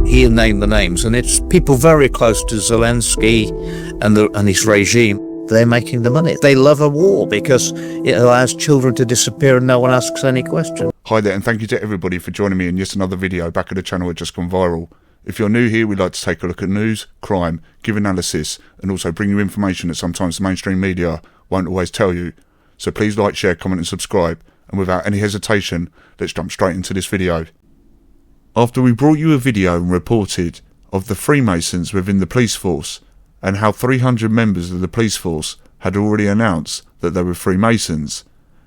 he'll name the names, and it's people very close to Zelensky and his regime. They're making the money. They love a war because it allows children to disappear and no one asks any questions. Hi there, and thank you to everybody for joining me in yet another video back at the channel that just gone viral. If you're new here, we'd like to take a look at news, crime, give analysis, and also bring you information that sometimes the mainstream media won't always tell you. So please like, share, comment and subscribe, and without any hesitation, let's jump straight into this video. After we brought you a video and reported of the Freemasons within the police force, and how 300 members of the police force had already announced that they were Freemasons,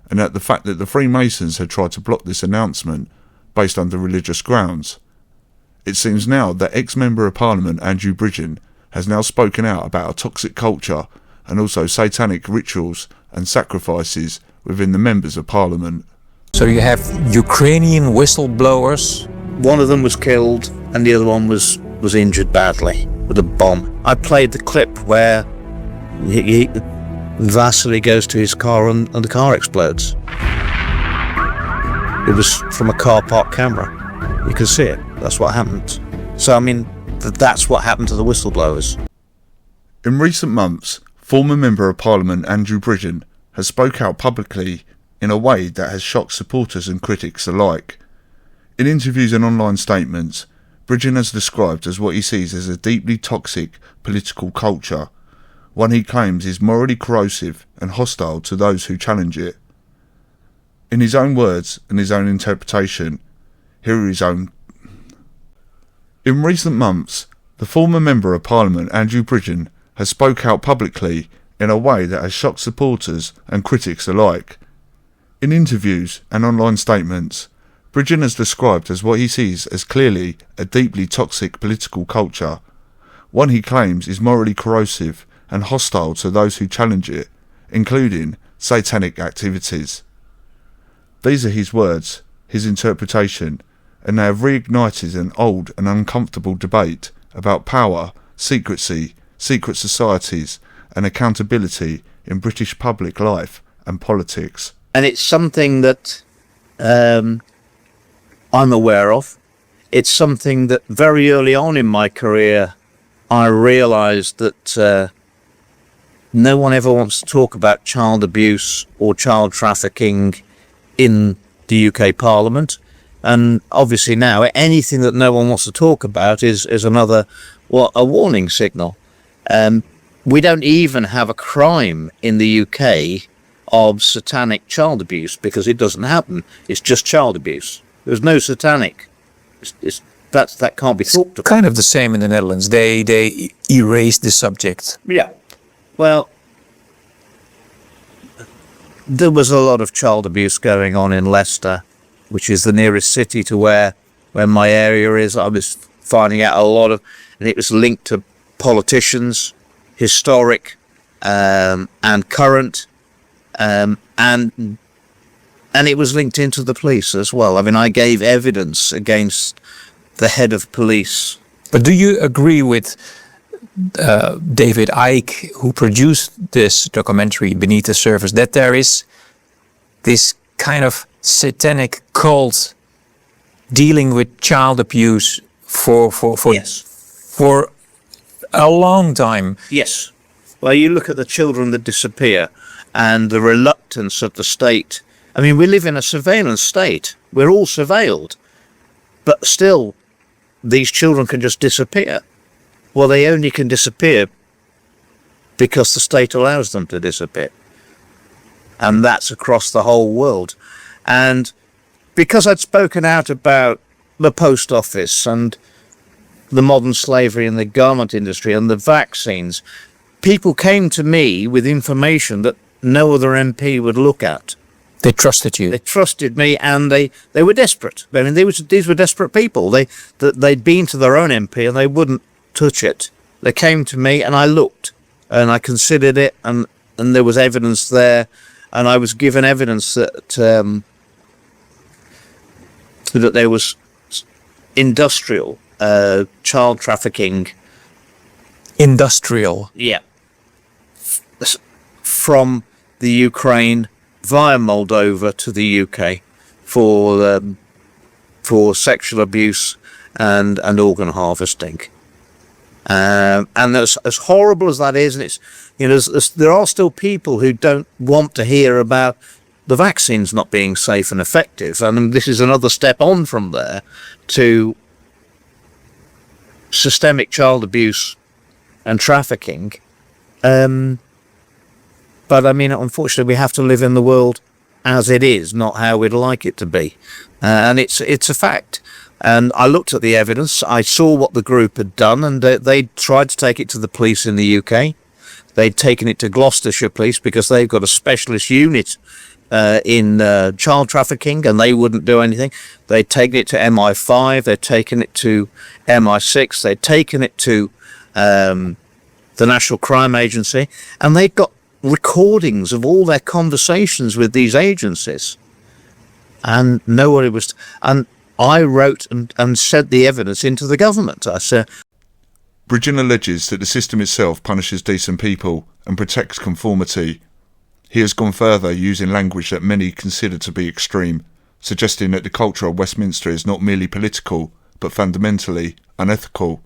and that the fact that the Freemasons had tried to block this announcement based under religious grounds, it seems now that ex-member of Parliament Andrew Bridgen has now spoken out about a toxic culture and also satanic rituals and sacrifices within the members of Parliament. So you have Ukrainian whistleblowers. One of them was killed and the other one was injured badly with a bomb. I played the clip where Vasily goes to his car and the car explodes. It was from a car park camera. You can see it. That's what happened. So I mean, that's what happened to the whistleblowers. In recent months, former Member of Parliament Andrew Bridgen has spoke out publicly in a way that has shocked supporters and critics alike. In interviews and online statements, Bridgen has described as what he sees as a deeply toxic political culture, one he claims is morally corrosive and hostile to those who challenge it. In his own words and his own interpretation, here are his own. In recent months, the former Member of Parliament Andrew Bridgen has spoke out publicly in a way that has shocked supporters and critics alike. In interviews and online statements, Bridgen has described as what he sees as clearly a deeply toxic political culture, one he claims is morally corrosive and hostile to those who challenge it, including satanic activities. These are his words, his interpretation, and they have reignited an old and uncomfortable debate about power, secrecy, secret societies and accountability in British public life and politics. And it's something that I'm aware of. It's something that very early on in my career I realised that no one ever wants to talk about child abuse or child trafficking in the UK Parliament. And obviously now anything that no one wants to talk about is another, a warning signal. We don't even have a crime in the UK of satanic child abuse because it doesn't happen. It's just child abuse. There's no satanic. That can't be thought of. Kind of the same in the Netherlands. They erased the subject. Yeah. Well, there was a lot of child abuse going on in Leicester, which is the nearest city to where my area is. I was finding out a lot of, and it was linked to politicians, historic and current, and it was linked into the police as well. I mean, I gave evidence against the head of police. But do you agree with David Icke, who produced this documentary Beneath the Surface, that there is this kind of satanic cult dealing with child abuse for Yes. for a long time? Yes. Well, you look at the children that disappear and the reluctance of the state. I mean, we live in a surveillance state. We're all surveilled. But still, these children can just disappear. Well, they only can disappear because the state allows them to disappear. And that's across the whole world. And because I'd spoken out about the post office and the modern slavery in the garment industry and the vaccines, people came to me with information that no other MP would look at. They trusted you. They trusted me, and they were desperate. I mean, these were desperate people. They'd been to their own MP and they wouldn't touch it. They came to me and I looked and I considered it, and there was evidence there, and I was given evidence that that there was industrial child trafficking. Industrial? Yeah. From the Ukraine via Moldova to the UK for sexual abuse and organ harvesting. And as horrible as that is, and it's, you know, there are still people who don't want to hear about the vaccines not being safe and effective, and this is another step on from there to systemic child abuse and trafficking. But I mean, unfortunately, we have to live in the world as it is, not how we'd like it to be, and it's a fact. And I looked at the evidence. I saw what the group had done, and they tried to take it to the police in the UK. They'd taken it to Gloucestershire Police because they've got a specialist unit in child trafficking, and they wouldn't do anything. They'd taken it to MI5. They'd taken it to MI6. They'd taken it to the National Crime Agency, and they'd got recordings of all their conversations with these agencies, and nobody was. And I wrote and sent the evidence into the government. I said, Bridgen alleges that the system itself punishes decent people and protects conformity. He has gone further, using language that many consider to be extreme, suggesting that the culture of Westminster is not merely political, but fundamentally unethical.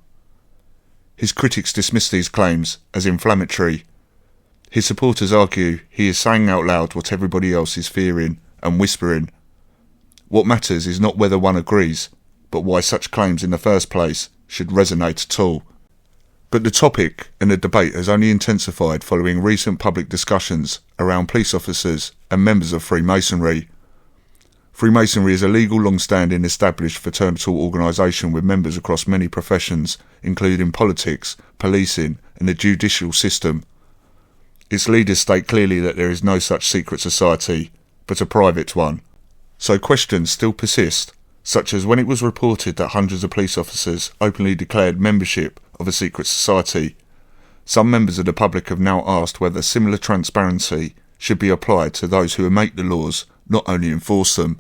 His critics dismiss these claims as inflammatory. His supporters argue he is saying out loud what everybody else is fearing and whispering. What matters is not whether one agrees, but why such claims in the first place should resonate at all. But the topic and the debate has only intensified following recent public discussions around police officers and members of Freemasonry. Freemasonry is a legal, long-standing, established fraternal organisation with members across many professions, including politics, policing and the judicial system. Its leaders state clearly that there is no such secret society, but a private one. So questions still persist, such as when it was reported that hundreds of police officers openly declared membership of a secret society. Some members of the public have now asked whether similar transparency should be applied to those who make the laws, not only enforce them.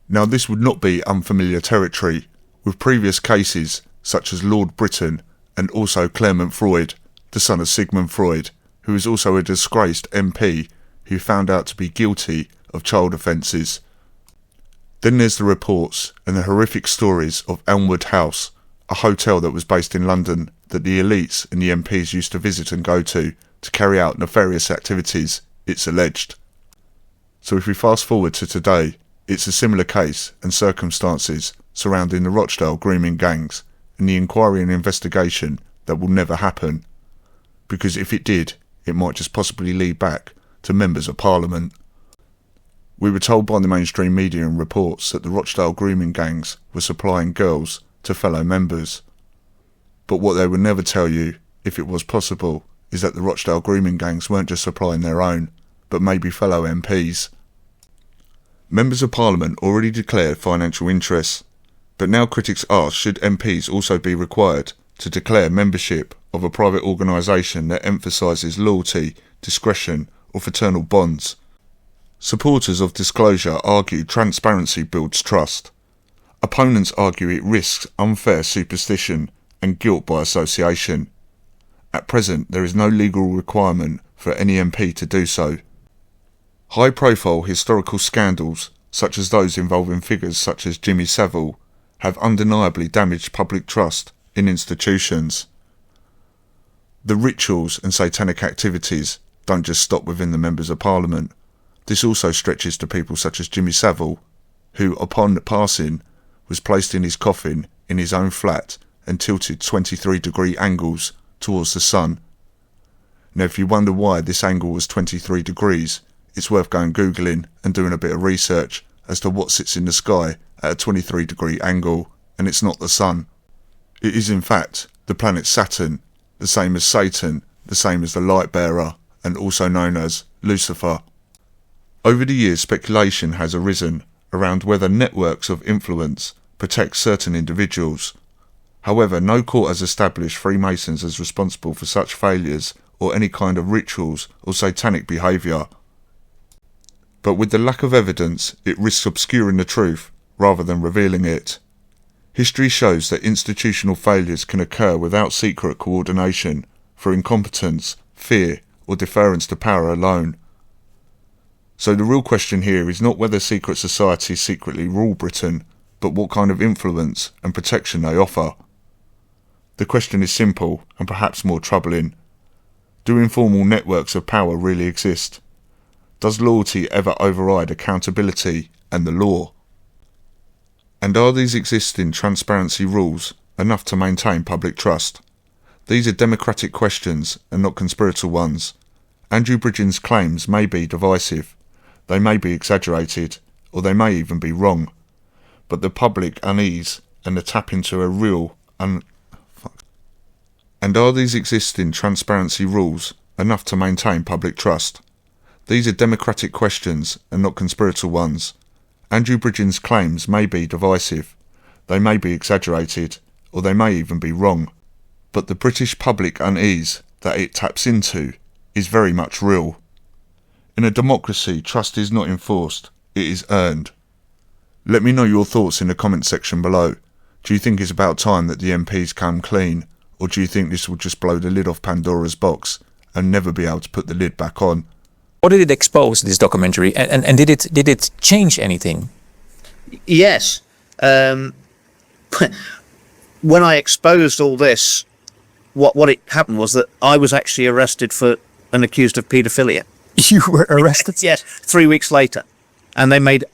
Now, this would not be unfamiliar territory, with previous cases such as Lord Bridgen and also Clement Freud, the son of Sigmund Freud, who is also a disgraced MP who found out to be guilty of child offences. Then there's the reports and the horrific stories of Elmwood House, a hotel that was based in London that the elites and the MPs used to visit and go to carry out nefarious activities, it's alleged. So if we fast forward to today, it's a similar case and circumstances surrounding the Rochdale grooming gangs and the inquiry and investigation that will never happen. Because if it did, it might just possibly lead back to members of Parliament. We were told by the mainstream media and reports that the Rochdale grooming gangs were supplying girls to fellow members. But what they would never tell you, if it was possible, is that the Rochdale grooming gangs weren't just supplying their own, but maybe fellow MPs. Members of Parliament already declared financial interests, but now critics ask should MPs also be required to declare membership of a private organisation that emphasises loyalty, discretion or fraternal bonds. Supporters of disclosure argue transparency builds trust. Opponents argue it risks unfair superstition and guilt by association. At present, there is no legal requirement for any MP to do so. High-profile historical scandals, such as those involving figures such as Jimmy Savile, have undeniably damaged public trust in institutions. The rituals and satanic activities don't just stop within the members of Parliament. This also stretches to people such as Jimmy Savile, who, upon passing, was placed in his coffin in his own flat and tilted 23-degree angles towards the sun. Now, if you wonder why this angle was 23 degrees, it's worth going Googling and doing a bit of research as to what sits in the sky at a 23-degree angle, and it's not the sun. It is in fact the planet Saturn, the same as Satan, the same as the light bearer, and also known as Lucifer. Over the years, speculation has arisen around whether networks of influence protect certain individuals. However, no court has established Freemasons as responsible for such failures or any kind of rituals or satanic behaviour. But with the lack of evidence, it risks obscuring the truth rather than revealing it. History shows that institutional failures can occur without secret coordination, through incompetence, fear, or deference to power alone. So the real question here is not whether secret societies secretly rule Britain, but what kind of influence and protection they offer. The question is simple and perhaps more troubling. Do informal networks of power really exist? Does loyalty ever override accountability and the law? And are these existing transparency rules enough to maintain public trust? These are democratic questions and not conspiratorial ones. Andrew Bridgen's claims may be divisive, they may be exaggerated, or they may even be wrong. But the public unease and the tap into a real And are these existing transparency rules enough to maintain public trust? These are democratic questions and not conspiratorial ones. Andrew Bridgen's claims may be divisive, they may be exaggerated, or they may even be wrong. But the British public unease that it taps into is very much real. In a democracy, trust is not enforced, it is earned. Let me know your thoughts in the comment section below. Do you think it's about time that the MPs come clean, or do you think this will just blow the lid off Pandora's box and never be able to put the lid back on? What did it expose, this documentary, and did it change anything? Yes. When I exposed all this, what it happened was that I was actually arrested and accused of paedophilia. You were arrested? Yes, 3 weeks later. And they made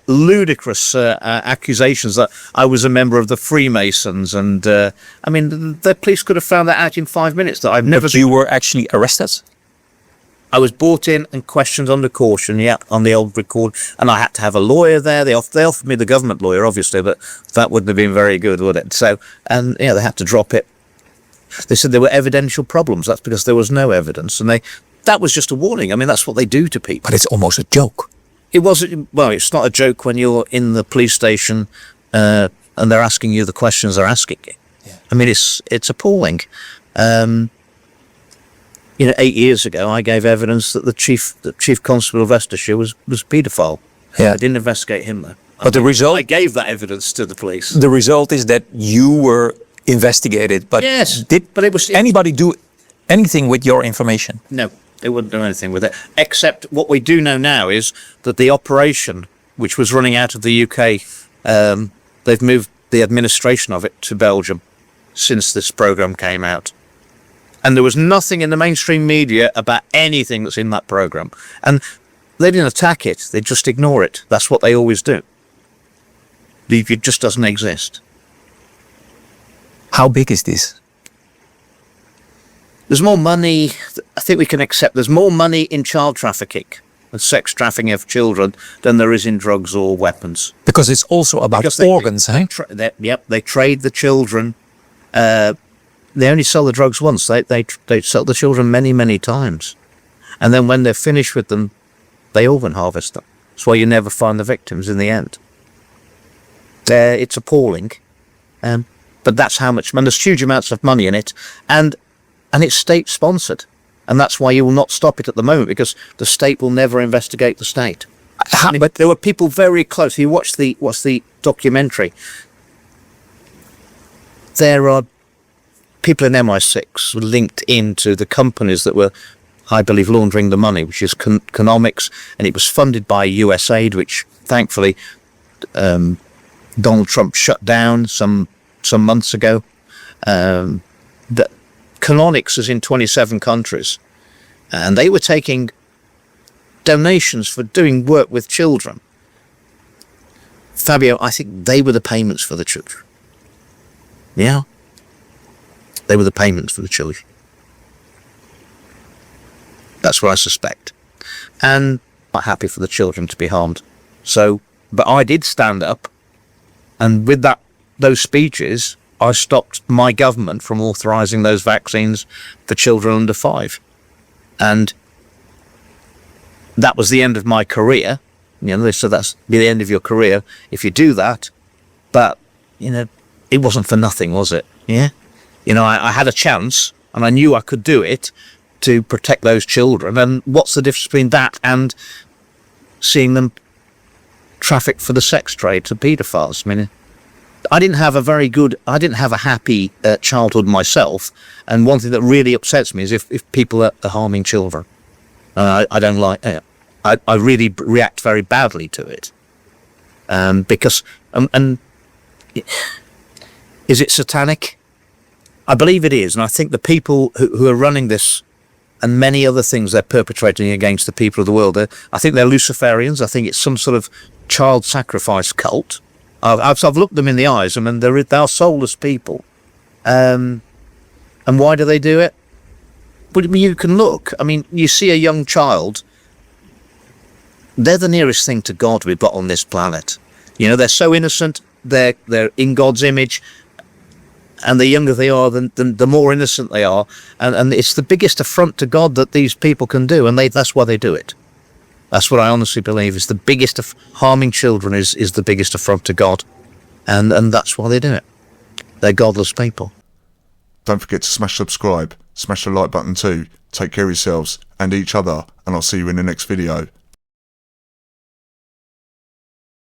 ludicrous accusations that I was a member of the Freemasons. And, I mean, the police could have found that out in 5 minutes. That I've never But you were actually arrested? I was brought in and questioned under caution, on the old record. And I had to have a lawyer there. They offered me the government lawyer, obviously, but that wouldn't have been very good, would it? So, and, they had to drop it. They said there were evidential problems. That's because there was no evidence. And that was just a warning. I mean, that's what they do to people. But it's almost a joke. It wasn't. Well, it's not a joke when you're in the police station and they're asking you the questions they're asking you. Yeah. I mean, it's appalling. 8 years ago, I gave evidence that the chief constable of Leicestershire was a paedophile. Yeah. I didn't investigate him though. But the result, I gave that evidence to the police. the result is that you were investigated. But Yes, did but it was anybody do anything with your information? No, they wouldn't do anything with it. Except what we do know now is that the operation, which was running out of the UK, they've moved the administration of it to Belgium since this programme came out. And there was nothing in the mainstream media about anything that's in that programme. And they didn't attack it, they just ignore it. That's what they always do. It just doesn't exist. How big is this? There's more money, I think we can accept, there's more money in child trafficking and sex trafficking of children than there is in drugs or weapons. Because it's also about organs, eh? They trade the children. They only sell the drugs once. They sell the children many, many times. And then when they're finished with them, they organ harvest them. That's why you never find the victims in the end. It's appalling. But that's how much money. There's huge amounts of money in it. And it's state-sponsored. And that's why you will not stop it at the moment, because the state will never investigate the state. But there were people very close. You watch the documentary. There are people in MI6 linked into the companies that were, I believe, laundering the money, which is Economics, and it was funded by USAID, which thankfully Donald Trump shut down some months ago. That Canonics is in 27 countries, and they were taking donations for doing work with children. Fabio, I think they were the payments for the children. Yeah, they were the payments for the children. That's what I suspect. And I'm not happy for the children to be harmed. So, but I did stand up, and with those speeches, I stopped my government from authorising those vaccines for children under 5. And that was the end of my career. They said that's the end of your career if you do that. But, it wasn't for nothing, was it? Yeah? I had a chance, and I knew I could do it to protect those children. And what's the difference between that and seeing them trafficked for the sex trade to paedophiles? I mean, I didn't have a happy childhood myself, and one thing that really upsets me is if people are harming children. I don't like it. I really react very badly to it. Because and is it satanic? I believe it is, and I think the people who are running this and many other things they're perpetrating against the people of the world, I think they're Luciferians. I think it's some sort of child sacrifice cult. I've looked them in the eyes. I mean, they're soulless people. And why do they do it? But you can look. I mean, you see a young child. They're the nearest thing to God we've got on this planet. You know, they're so innocent. They're in God's image. And the younger they are, the more innocent they are. And it's the biggest affront to God that these people can do. And that's why they do it. That's what I honestly believe is the biggest of harming children is the biggest affront to God. And that's why they do it. They're godless people. Don't forget to smash subscribe, smash the like button too. Take care of yourselves and each other, and I'll see you in the next video.